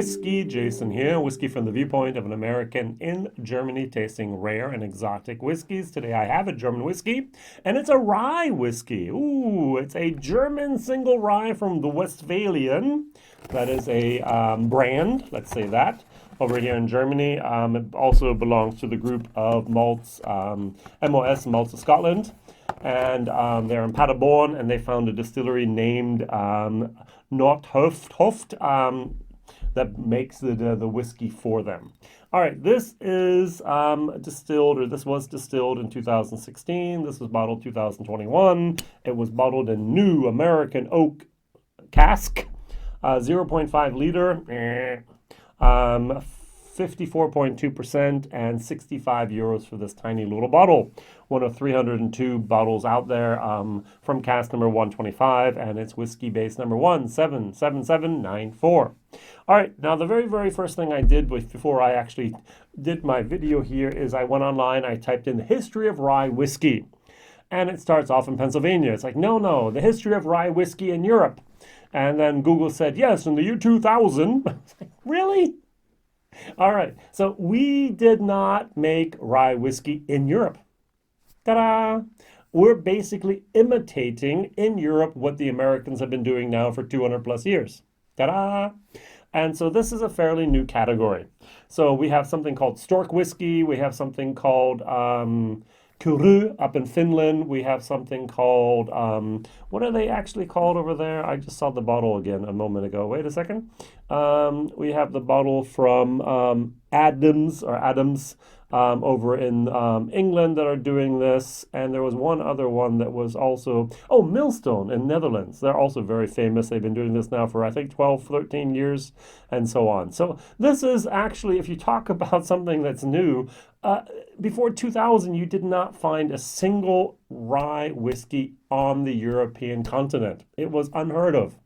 WhiskyJason here, whiskey from the viewpoint of an American in Germany tasting rare and exotic whiskeys. Today I have a German whiskey, and it's a rye whiskey. Ooh, it's a German single rye from the Westphalian. That is a brand, let's say that, over here in Germany. It also belongs to the group of malts, MOS, Malts of Scotland. And they're in Paderborn, and they found a distillery named Nordhoft, that makes the whiskey for them. All right, this is this was distilled in 2016. This was bottled 2021. It was bottled in new American oak cask, 0.5 liter, 54.2%, and 65 euros for this tiny little bottle. One of 302 bottles out there from cask number 125, and it's whiskey base number 177794. All right, now the very, very first thing I did before I actually did my video here is I went online, I typed in the history of rye whiskey, and it starts off in Pennsylvania. It's like, no, the history of rye whiskey in Europe. And then Google said, yes, in the year 2000. I was like, really? All right, so we did not make rye whiskey in Europe. Ta-da! We're basically imitating in Europe what the Americans have been doing now for 200 plus years. Ta-da! And so this is a fairly new category. So we have something called stork whiskey. We have something called Kuru up in Finland. We have something called, what are they actually called over there? I just saw the bottle again a moment ago. Wait a second. We have the bottle from Adams over in England that are doing this. And there was one other one that was also, Millstone in Netherlands. They're also very famous. They've been doing this now for, I think, 12, 13 years and so on. So this is actually, if you talk about something that's new, before 2000, you did not find a single rye whiskey on the European continent. It was unheard of.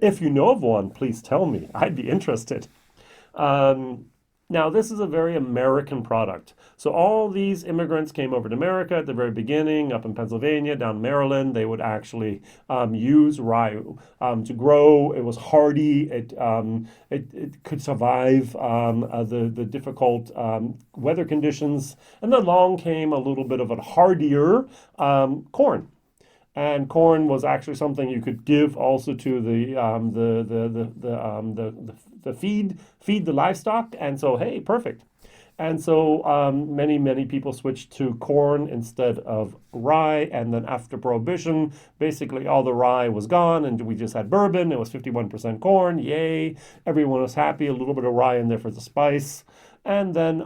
If you know of one, please tell me. I'd be interested. Now, this is a very American product. So all these immigrants came over to America at the very beginning, up in Pennsylvania, down Maryland. They would actually use rye to grow. It was hardy. It could survive the difficult weather conditions. And then along came a little bit of a hardier corn. And corn was actually something you could give also to the feed the livestock. And so, hey, perfect. And so many people switched to corn instead of rye. And then after Prohibition, basically all the rye was gone, and we just had bourbon. It was 51% corn. Yay! Everyone was happy. A little bit of rye in there for the spice. And then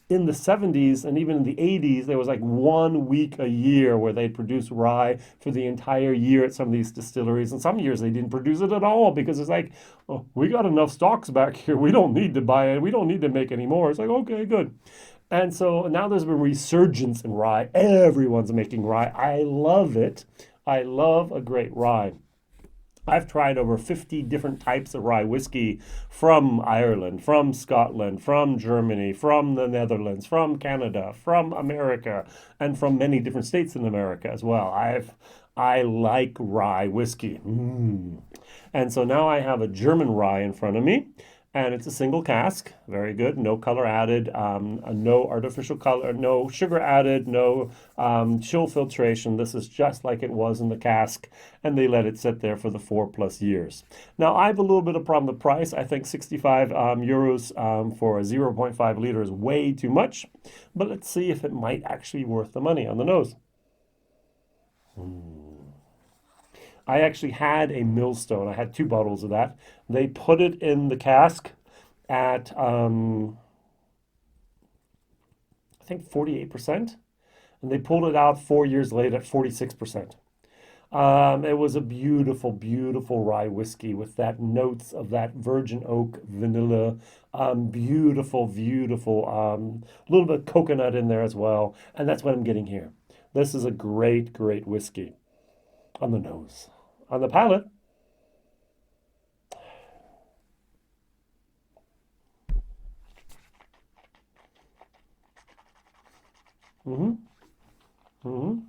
in the 70s and even in the 80s, there was like 1 week a year where they'd produce rye for the entire year at some of these distilleries. And some years they didn't produce it at all because it's like, oh, we got enough stocks back here. We don't need to buy it. We don't need to make any more. It's like, okay, good. And so now there's been resurgence in rye. Everyone's making rye. I love it. I love a great rye. I've tried over 50 different types of rye whiskey from Ireland, from Scotland, from Germany, from the Netherlands, from Canada, from America, and from many different states in America as well. I like rye whiskey. And so now I have a German rye in front of me, and it's a single cask. Very good. No color added, no artificial color, no sugar added, no chill filtration. This is just like it was in the cask, and they let it sit there for the 4+ years. Now, I have a little bit of problem with the price. I think 65 euros for a 0.5 liter is way too much, but let's see if it might actually be worth the money on the nose. I actually had a Millstone. I had 2 bottles of that. They put it in the cask at, I think 48%. And they pulled it out 4 years later at 46%. It was a beautiful, beautiful rye whiskey with that notes of that virgin oak vanilla. Beautiful, beautiful, little bit of coconut in there as well. And that's what I'm getting here. This is a great, great whiskey. On the nose. On the palate. Mm-hmm. Mm-hmm.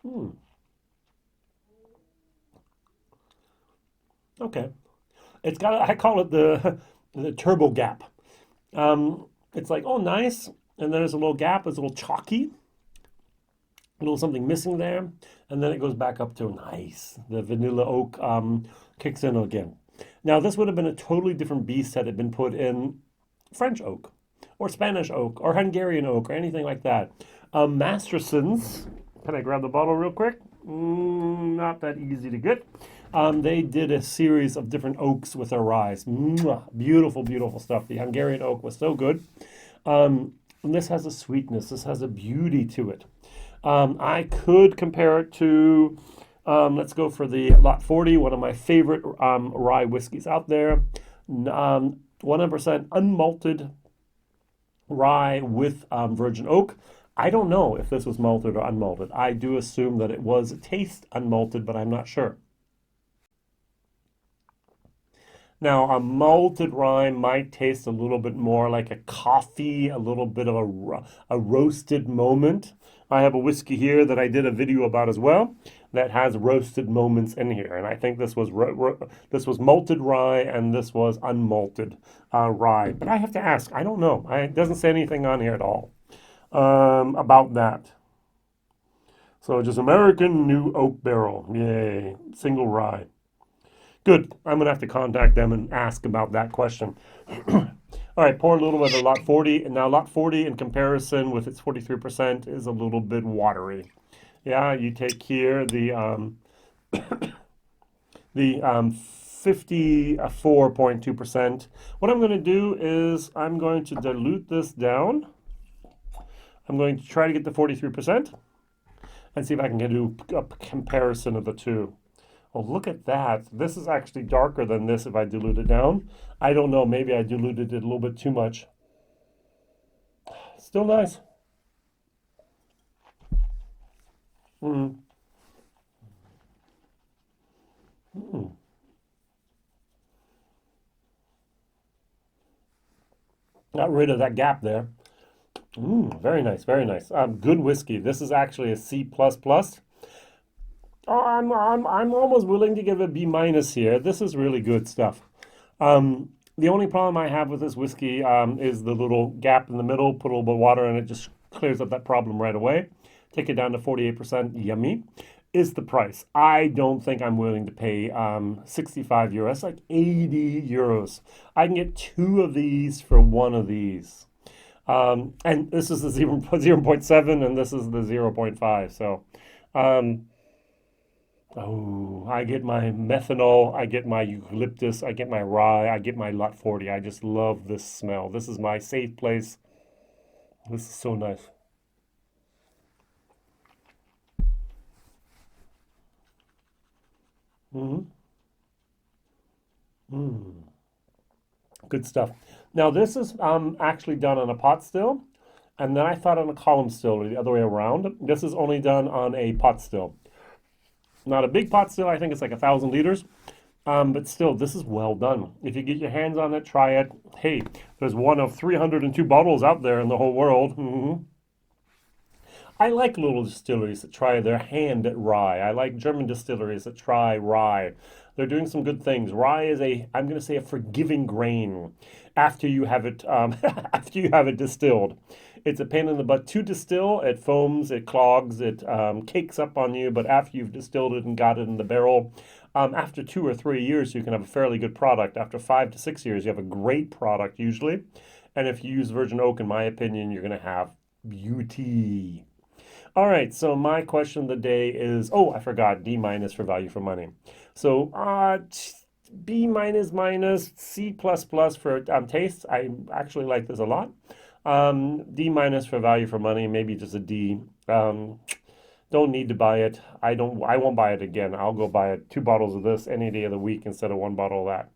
Mm. Okay. It's got, I call it the turbo gap. It's like, oh, nice. And then there's a little gap, it's a little chalky, a little something missing there. And then it goes back up to nice. The vanilla oak kicks in again. Now, this would have been a totally different beast had it been put in French oak or Spanish oak or Hungarian oak or anything like that. Masterson's, can I grab the bottle real quick? Not that easy to get. They did a series of different oaks with their ryes. Beautiful, beautiful stuff. The Hungarian oak was so good. And this has a sweetness. This has a beauty to it. I could compare it to, let's go for the Lot 40, one of my favorite rye whiskeys out there. 100% unmalted rye with virgin oak. I don't know if this was malted or unmalted. I do assume that it was taste unmalted, but I'm not sure. Now, a malted rye might taste a little bit more like a coffee, a little bit of a roasted moment. I have a whiskey here that I did a video about as well that has roasted moments in here, and I think this was malted rye and this was unmalted rye. But I have to ask. I don't know. It doesn't say anything on here at all about that. So just American New Oak Barrel, yay, single rye. Good. I'm going to have to contact them and ask about that question. All right, pour a little bit of Lot 40. And now Lot 40 in comparison with its 43% is a little bit watery. Yeah, you take here the 54.2%. What I'm going to do is I'm going to dilute this down. I'm going to try to get the 43% and see if I can do a comparison of the two. Oh, look at that. This is actually darker than this if I dilute it down. I don't know. Maybe I diluted it a little bit too much. Still nice. Mm. Mm. Got rid of that gap there. Very nice, very nice. Good whiskey. This is actually a C++. Oh, I'm almost willing to give it B minus here. This is really good stuff. The only problem I have with this whiskey is the little gap in the middle. Put a little bit of water in it, just clears up that problem right away. Take it down to 48%. Yummy. Is the price. I don't think I'm willing to pay 65 euros. That's like 80 euros. I can get two of these for one of these. And this is the 0.7 and this is the 0.5. So, oh, I get my methanol, I get my eucalyptus, I get my rye, I get my Lot 40. I just love this smell. This is my safe place. This is so nice. Mm-hmm. Mm. Good stuff. Now this is actually done on a pot still, and then I thought on a column still, or the other way around. This is only done on a pot still. Not a big pot still. I think it's like 1,000 liters. But still, this is well done. If you get your hands on it, try it. Hey, there's one of 302 bottles out there in the whole world. I like little distilleries that try their hand at rye. I like German distilleries that try rye. They're doing some good things. Rye is I'm going to say, a forgiving grain after you have it, after you have it distilled. It's a pain in the butt to distill. It foams, it clogs, it cakes up on you. But after you've distilled it and got it in the barrel, after 2 or 3 years, you can have a fairly good product. After 5 to 6 years, you have a great product usually. And if you use virgin oak, in my opinion, you're going to have beauty. All right, so my question of the day is, oh, I forgot, D minus for value for money. So B minus minus, C plus plus for taste. I actually like this a lot. D minus for value for money, maybe just a D. Don't need to buy it. I won't buy it again. I'll go buy 2 bottles of this any day of the week instead of 1 bottle of that.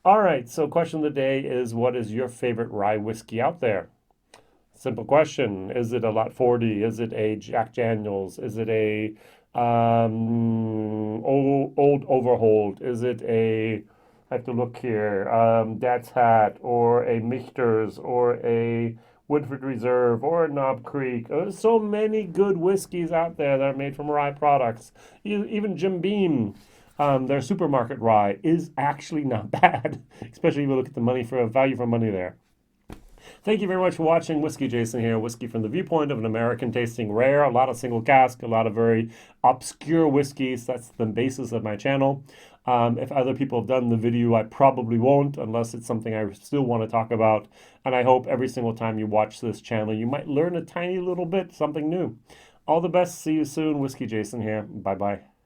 All right, so question of the day is, what is your favorite rye whiskey out there? Simple question. Is it a Lot 40? Is it a Jack Daniels? Is it a old Overhold? Is it a, I have to look here, Dad's Hat, or a Michter's, or a Woodford Reserve, or a Knob Creek? There's so many good whiskeys out there that are made from rye products. Even Jim Beam. their supermarket rye is actually not bad, especially if you look at the money for value for money there. Thank you very much for watching. Whiskey Jason here. Whiskey from the viewpoint of an American tasting rare. A lot of single cask, a lot of very obscure whiskeys. That's the basis of my channel. If other people have done the video, I probably won't, unless it's something I still want to talk about. And I hope every single time you watch this channel, you might learn a tiny little bit, something new. All the best. See you soon. Whiskey Jason here. Bye-bye.